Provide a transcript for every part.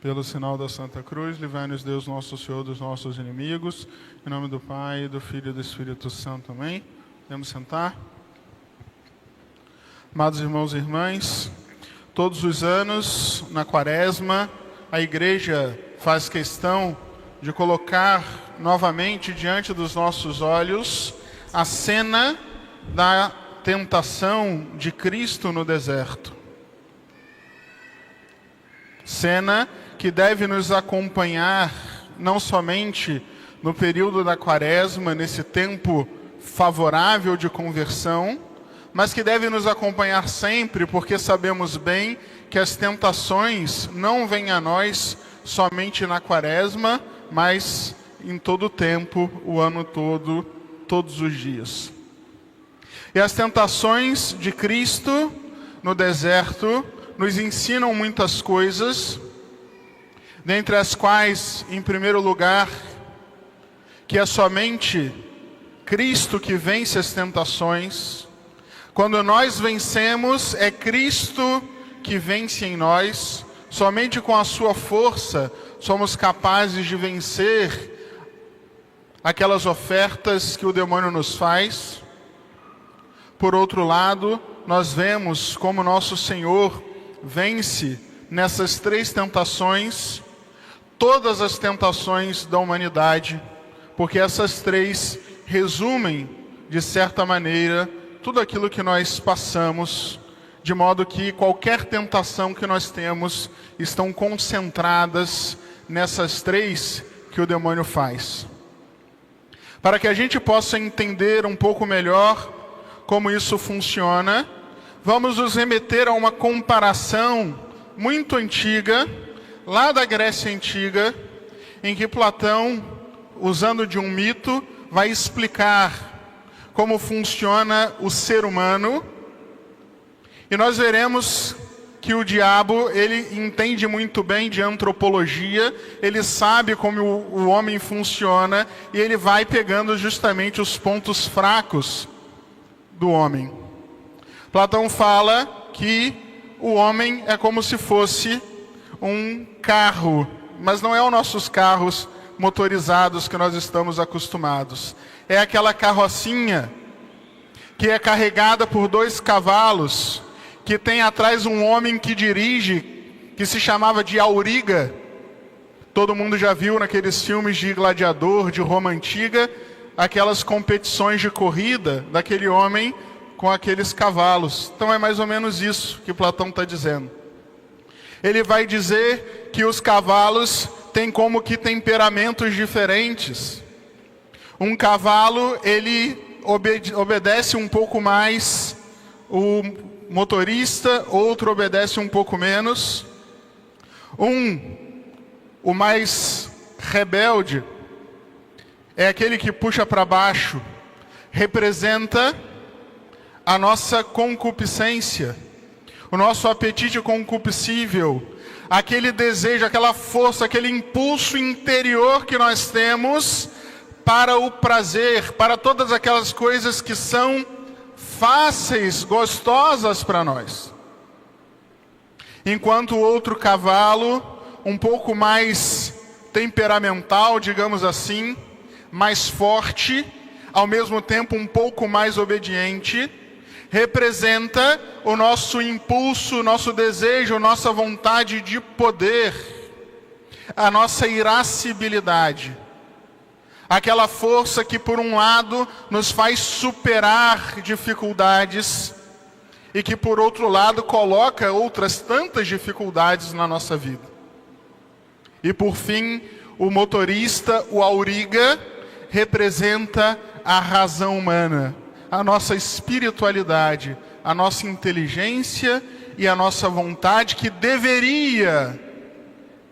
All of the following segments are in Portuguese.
Pelo sinal da Santa Cruz, livrai-nos Deus nosso Senhor dos nossos inimigos. Em nome do Pai, do Filho e do Espírito Santo. Amém. Podemos sentar. Amados irmãos e irmãs, todos os anos, na Quaresma, a Igreja faz questão de colocar novamente diante dos nossos olhos a cena da tentação de Cristo no deserto. Cena que deve nos acompanhar não somente no período da Quaresma, nesse tempo favorável de conversão, mas que deve nos acompanhar sempre, porque sabemos bem que as tentações não vêm a nós somente na Quaresma, mas em todo o tempo, o ano todo, todos os dias. E as tentações de Cristo no deserto nos ensinam muitas coisas, dentre as quais, em primeiro lugar, que é somente Cristo que vence as tentações. Quando nós vencemos, é Cristo que vence em nós. Somente com a sua força somos capazes de vencer aquelas ofertas que o demônio nos faz. Por outro lado, nós vemos como nosso Senhor vence nessas três tentações, todas as tentações da humanidade, porque essas três resumem, de certa maneira, tudo aquilo que nós passamos, de modo que qualquer tentação que nós temos estão concentradas nessas três que o demônio faz. Para que a gente possa entender um pouco melhor como isso funciona, vamos nos remeter a uma comparação muito antiga, lá da Grécia Antiga, em que Platão, usando de um mito, vai explicar como funciona o ser humano. E nós veremos que o diabo, ele entende muito bem de antropologia, ele sabe como o homem funciona, e ele vai pegando justamente os pontos fracos do homem. Platão fala que o homem é como se fosse um carro, mas não é os nossos carros motorizados que nós estamos acostumados. É aquela carrocinha que é carregada por 2 cavalos, que tem atrás um homem que dirige, que se chamava de auriga. Todo mundo já viu naqueles filmes de gladiador, de Roma Antiga, aquelas competições de corrida daquele homem com aqueles cavalos. Então é mais ou menos isso que Platão está dizendo. Ele vai dizer que os cavalos têm como que temperamentos diferentes. Um cavalo, ele obedece um pouco mais o motorista, outro obedece um pouco menos. O mais rebelde, é aquele que puxa para baixo, representa a nossa concupiscência, o nosso apetite concupiscível, aquele desejo, aquela força, aquele impulso interior que nós temos para o prazer, para todas aquelas coisas que são fáceis, gostosas para nós. Enquanto o outro cavalo, um pouco mais temperamental, digamos assim, mais forte, ao mesmo tempo um pouco mais obediente, representa o nosso impulso, o nosso desejo, a nossa vontade de poder, a nossa irascibilidade. Aquela força que, por um lado, nos faz superar dificuldades e que, por outro lado, coloca outras tantas dificuldades na nossa vida. E, por fim, o motorista, o auriga, representa a razão humana, a nossa espiritualidade, a nossa inteligência e a nossa vontade, que deveria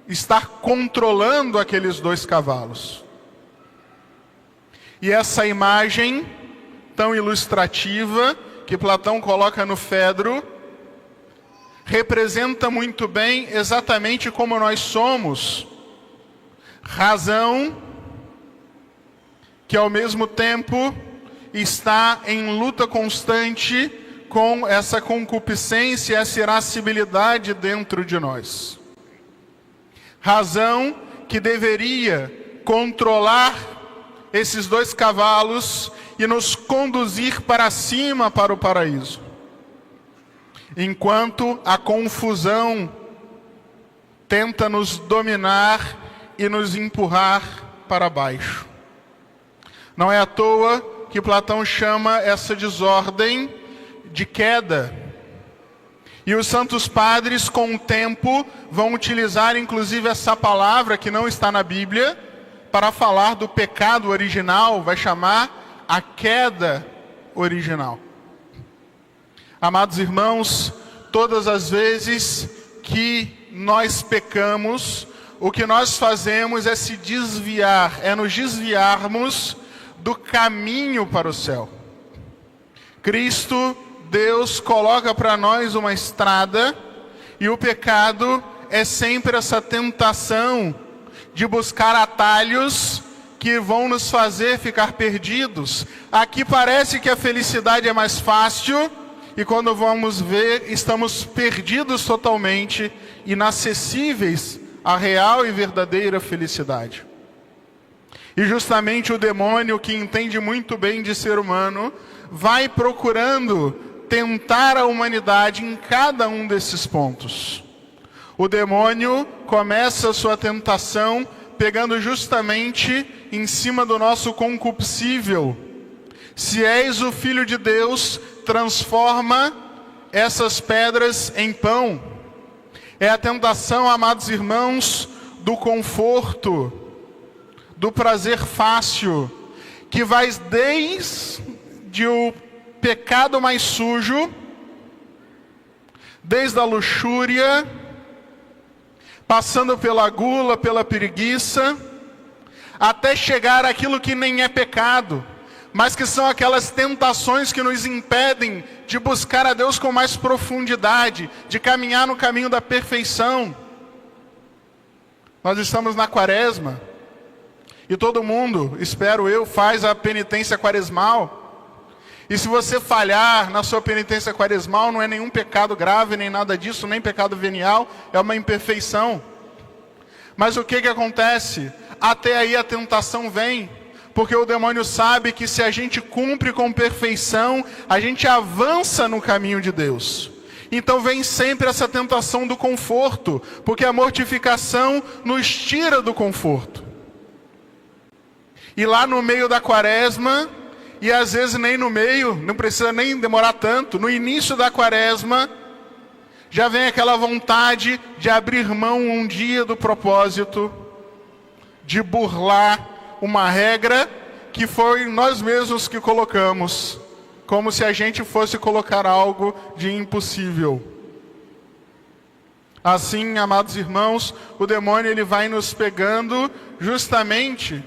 estar controlando aqueles 2 cavalos. E essa imagem tão ilustrativa que Platão coloca no Fedro representa muito bem exatamente como nós somos. Razão que ao mesmo tempo está em luta constante com essa concupiscência, essa irascibilidade dentro de nós. razão que deveria controlar esses 2 cavalos e nos conduzir para cima, para o paraíso. Enquanto a confusão tenta nos dominar e nos empurrar para baixo. Não é à toa que Platão chama essa desordem de queda. E os santos padres, com o tempo, vão utilizar inclusive essa palavra que não está na Bíblia, para falar do pecado original, vai chamar a queda original. Amados irmãos, todas as vezes que nós pecamos, o que nós fazemos é se desviar, é nos desviarmos do caminho para o céu. Cristo, Deus, coloca para nós uma estrada, e o pecado é sempre essa tentação de buscar atalhos que vão nos fazer ficar perdidos. Aqui parece que a felicidade é mais fácil, e quando vamos ver, estamos perdidos totalmente, inacessíveis à real e verdadeira felicidade. E justamente o demônio, que entende muito bem de ser humano, vai procurando tentar a humanidade em cada um desses pontos. O demônio começa a sua tentação pegando justamente em cima do nosso concupiscível. Se és o Filho de Deus, transforma essas pedras em pão. É a tentação, amados irmãos, do conforto, do prazer fácil, que vai desde o pecado mais sujo, desde a luxúria, passando pela gula, pela preguiça, até chegar àquilo que nem é pecado, mas que são aquelas tentações que nos impedem de buscar a Deus com mais profundidade, de caminhar no caminho da perfeição. Nós estamos na quaresma, e todo mundo, espero eu, faz a penitência quaresmal. E se você falhar na sua penitência quaresmal, não é nenhum pecado grave, nem nada disso, nem pecado venial, é uma imperfeição. Mas o que acontece? Até aí a tentação vem, porque o demônio sabe que se a gente cumpre com perfeição, a gente avança no caminho de Deus. Então vem sempre essa tentação do conforto, porque a mortificação nos tira do conforto. E lá no meio da quaresma, e às vezes nem no meio, não precisa nem demorar tanto, no início da quaresma, já vem aquela vontade de abrir mão um dia do propósito, de burlar uma regra que foi nós mesmos que colocamos, como se a gente fosse colocar algo de impossível. Assim, amados irmãos, o demônio ele vai nos pegando justamente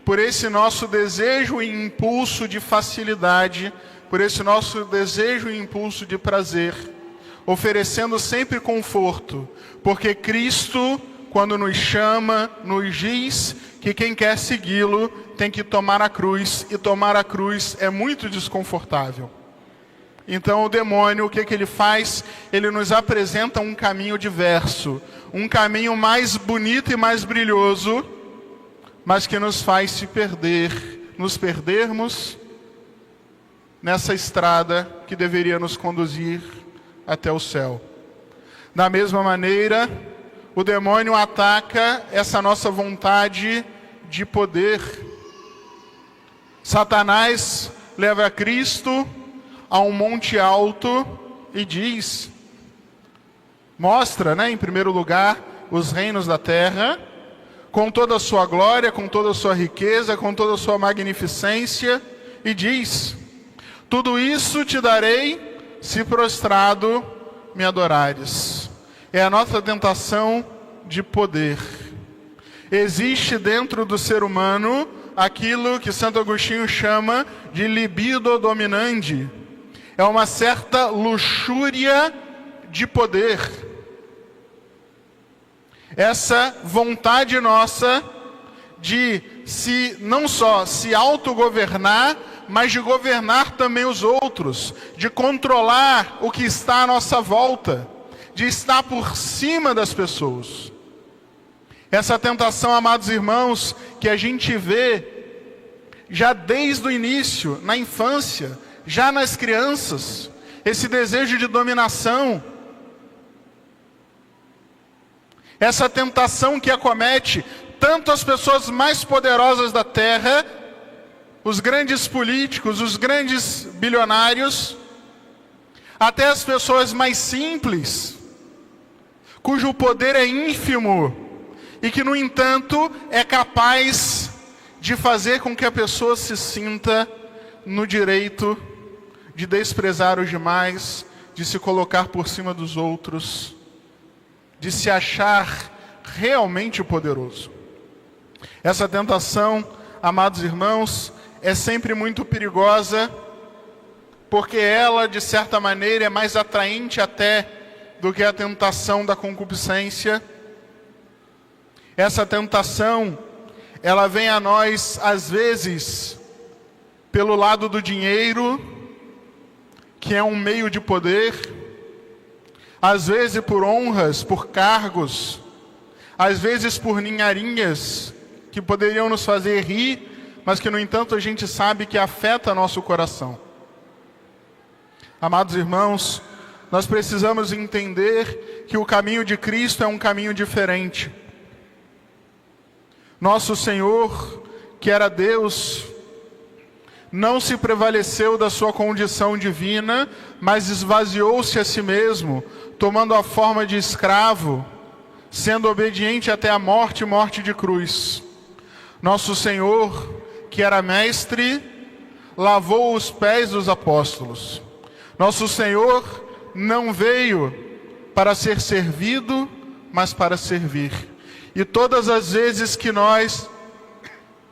por esse nosso desejo e impulso de facilidade, por esse nosso desejo e impulso de prazer, oferecendo sempre conforto, porque Cristo, quando nos chama, nos diz que quem quer segui-lo tem que tomar a cruz, e tomar a cruz é muito desconfortável. Então o demônio, o que ele faz? Ele nos apresenta um caminho diverso, um caminho mais bonito e mais brilhoso, mas que nos faz se perder, nos perdermos nessa estrada que deveria nos conduzir até o céu. Da mesma maneira, o demônio ataca essa nossa vontade de poder. Satanás leva Cristo a um monte alto e diz, mostra, em primeiro lugar, os reinos da terra, com toda a sua glória, com toda a sua riqueza, com toda a sua magnificência, e diz, tudo isso te darei, se prostrado me adorares. É a nossa tentação de poder. Existe dentro do ser humano aquilo que Santo Agostinho chama de libido dominandi. É uma certa luxúria de poder. Essa vontade nossa de não só se autogovernar, mas de governar também os outros, de controlar o que está à nossa volta, de estar por cima das pessoas. Essa tentação, amados irmãos, que a gente vê já desde o início, na infância, já nas crianças, esse desejo de dominação, essa tentação que acomete tanto as pessoas mais poderosas da terra, os grandes políticos, os grandes bilionários, até as pessoas mais simples, cujo poder é ínfimo e que, no entanto, é capaz de fazer com que a pessoa se sinta no direito de desprezar os demais, de se colocar por cima dos outros, de se achar realmente poderoso. Essa tentação, amados irmãos, é sempre muito perigosa, porque ela, de certa maneira, é mais atraente até do que a tentação da concupiscência. Essa tentação, ela vem a nós, às vezes, pelo lado do dinheiro, que é um meio de poder, às vezes por honras, por cargos, às vezes por ninharinhas, que poderiam nos fazer rir, mas que, no entanto, a gente sabe que afeta nosso coração. Amados irmãos, nós precisamos entender que o caminho de Cristo é um caminho diferente. Nosso Senhor, que era Deus, não se prevaleceu da sua condição divina, mas esvaziou-se a si mesmo, tomando a forma de escravo, sendo obediente até a morte e morte de cruz. Nosso Senhor, que era mestre, lavou os pés dos apóstolos. Nosso Senhor não veio para ser servido, mas para servir. E todas as vezes que nós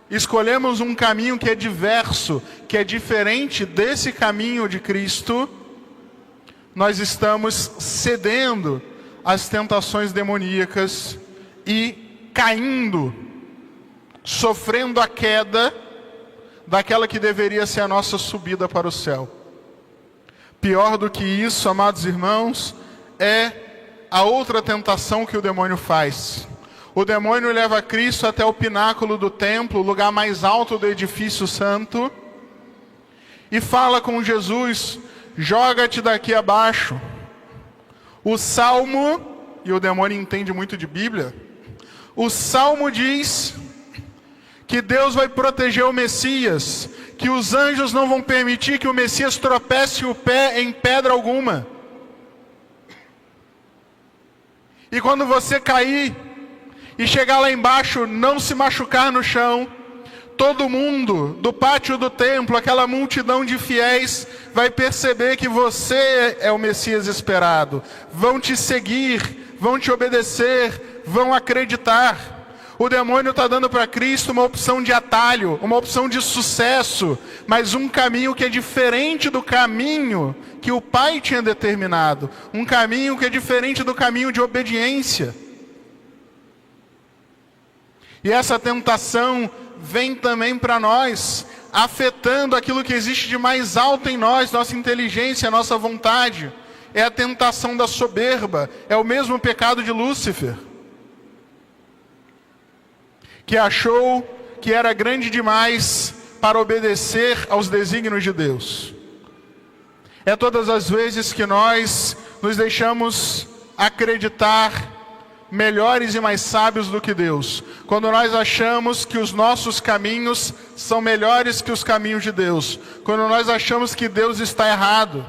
escolhemos um caminho que é diverso, que é diferente desse caminho de Cristo, nós estamos cedendo às tentações demoníacas e caindo, sofrendo a queda daquela que deveria ser a nossa subida para o céu. Pior do que isso, amados irmãos, é a outra tentação que o demônio faz. O demônio leva Cristo até o pináculo do templo, o lugar mais alto do edifício santo, e fala com Jesus: joga-te daqui abaixo. O Salmo, e o demônio entende muito de Bíblia, o Salmo diz que Deus vai proteger o Messias, que os anjos não vão permitir que o Messias tropece o pé em pedra alguma. E quando você cair e chegar lá embaixo, não se machucar no chão, todo mundo do pátio do templo, aquela multidão de fiéis, vai perceber que você é o Messias esperado. Vão te seguir, vão te obedecer, vão acreditar. O demônio está dando para Cristo uma opção de atalho, uma opção de sucesso, mas um caminho que é diferente do caminho que o Pai tinha determinado. Um caminho que é diferente do caminho de obediência. E essa tentação vem também para nós, afetando aquilo que existe de mais alto em nós, nossa inteligência, nossa vontade. É a tentação da soberba, é o mesmo pecado de Lúcifer, que achou que era grande demais para obedecer aos desígnios de Deus. É todas as vezes que nós nos deixamos acreditar melhores e mais sábios do que Deus, quando nós achamos que os nossos caminhos são melhores que os caminhos de Deus, quando nós achamos que Deus está errado,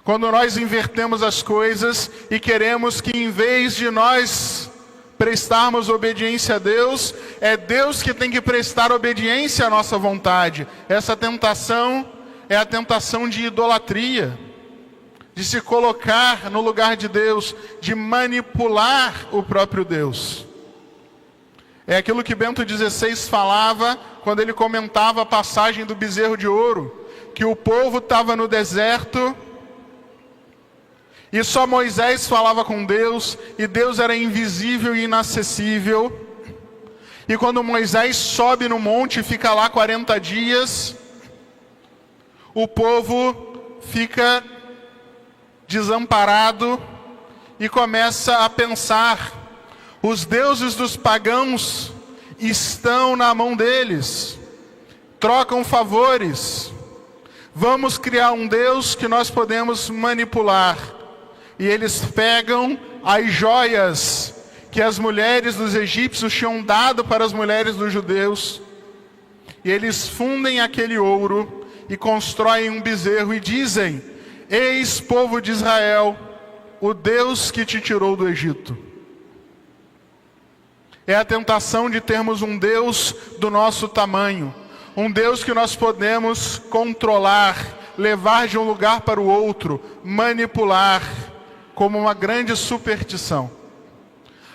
quando nós invertemos as coisas e queremos que, em vez de nós prestarmos obediência a Deus, é Deus que tem que prestar obediência à nossa vontade. Essa tentação é a tentação de idolatria, de se colocar no lugar de Deus, de manipular o próprio Deus. É aquilo que Bento XVI falava quando ele comentava a passagem do bezerro de ouro, que o povo estava no deserto e só Moisés falava com Deus, e Deus era invisível e inacessível. E quando Moisés sobe no monte e fica lá 40 dias, o povo fica desamparado e começa a pensar: Os deuses dos pagãos estão na mão deles. Trocam favores. Vamos criar um Deus que nós podemos manipular. E eles pegam as joias que as mulheres dos egípcios tinham dado para as mulheres dos judeus. E eles fundem aquele ouro e constroem um bezerro e dizem: eis, povo de Israel, o Deus que te tirou do Egito. É a tentação de termos um Deus do nosso tamanho. Um Deus que nós podemos controlar, levar de um lugar para o outro, manipular, como uma grande superstição.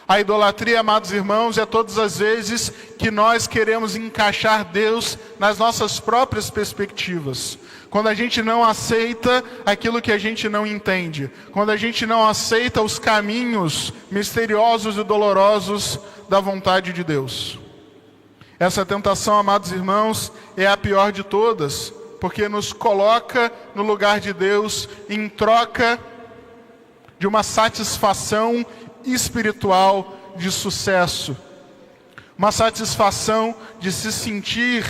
A idolatria, amados irmãos, é todas as vezes que nós queremos encaixar Deus nas nossas próprias perspectivas. Quando a gente não aceita aquilo que a gente não entende. Quando a gente não aceita os caminhos misteriosos e dolorosos da vontade de Deus. Essa tentação, amados irmãos, é a pior de todas, porque nos coloca no lugar de Deus em troca de uma satisfação espiritual de sucesso. Uma satisfação de se sentir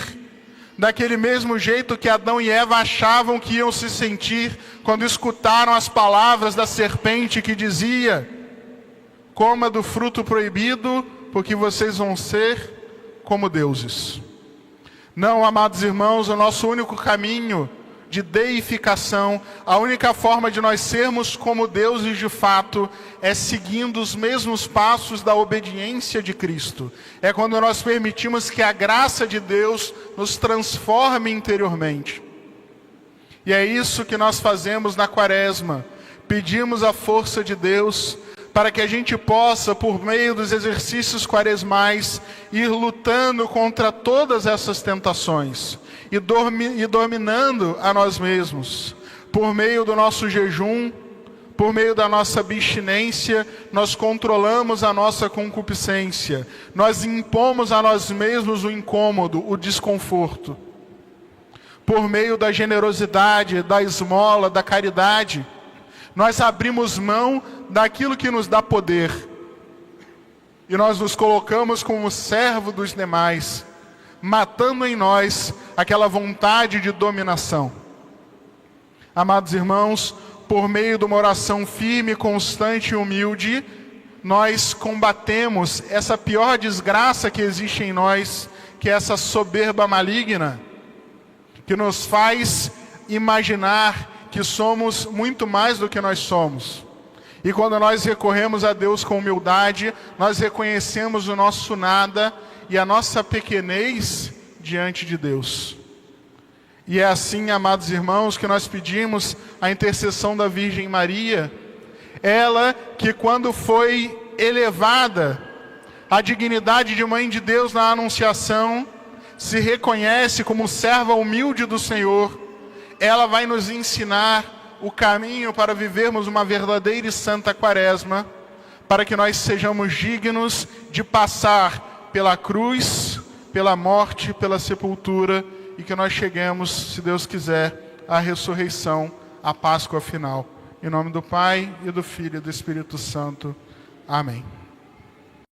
daquele mesmo jeito que Adão e Eva achavam que iam se sentir quando escutaram as palavras da serpente que dizia: coma do fruto proibido, porque vocês vão ser como deuses. Não, amados irmãos, o nosso único caminho de deificação, a única forma de nós sermos como deuses de fato, é seguindo os mesmos passos da obediência de Cristo. É quando nós permitimos que a graça de Deus nos transforme interiormente. E é isso que nós fazemos na Quaresma. Pedimos a força de Deus para que a gente possa, por meio dos exercícios quaresmais, ir lutando contra todas essas tentações e dominando a nós mesmos. Por meio do nosso jejum, por meio da nossa abstinência, nós controlamos a nossa concupiscência. Nós impomos a nós mesmos o incômodo, o desconforto. Por meio da generosidade, da esmola, da caridade, nós abrimos mão daquilo que nos dá poder. E nós nos colocamos como servo dos demais, matando em nós aquela vontade de dominação. Amados irmãos, por meio de uma oração firme, constante e humilde, nós combatemos essa pior desgraça que existe em nós, que é essa soberba maligna, que nos faz imaginar que somos muito mais do que nós somos. E quando nós recorremos a Deus com humildade, nós reconhecemos o nosso nada e a nossa pequenez diante de Deus. E é assim, amados irmãos, que nós pedimos a intercessão da Virgem Maria. Ela que, quando foi elevada à dignidade de Mãe de Deus na Anunciação, se reconhece como serva humilde do Senhor. Ela vai nos ensinar o caminho para vivermos uma verdadeira e santa Quaresma, para que nós sejamos dignos de passar pela cruz, pela morte, pela sepultura, e que nós cheguemos, se Deus quiser, à ressurreição, à Páscoa final. Em nome do Pai, e do Filho e do Espírito Santo. Amém.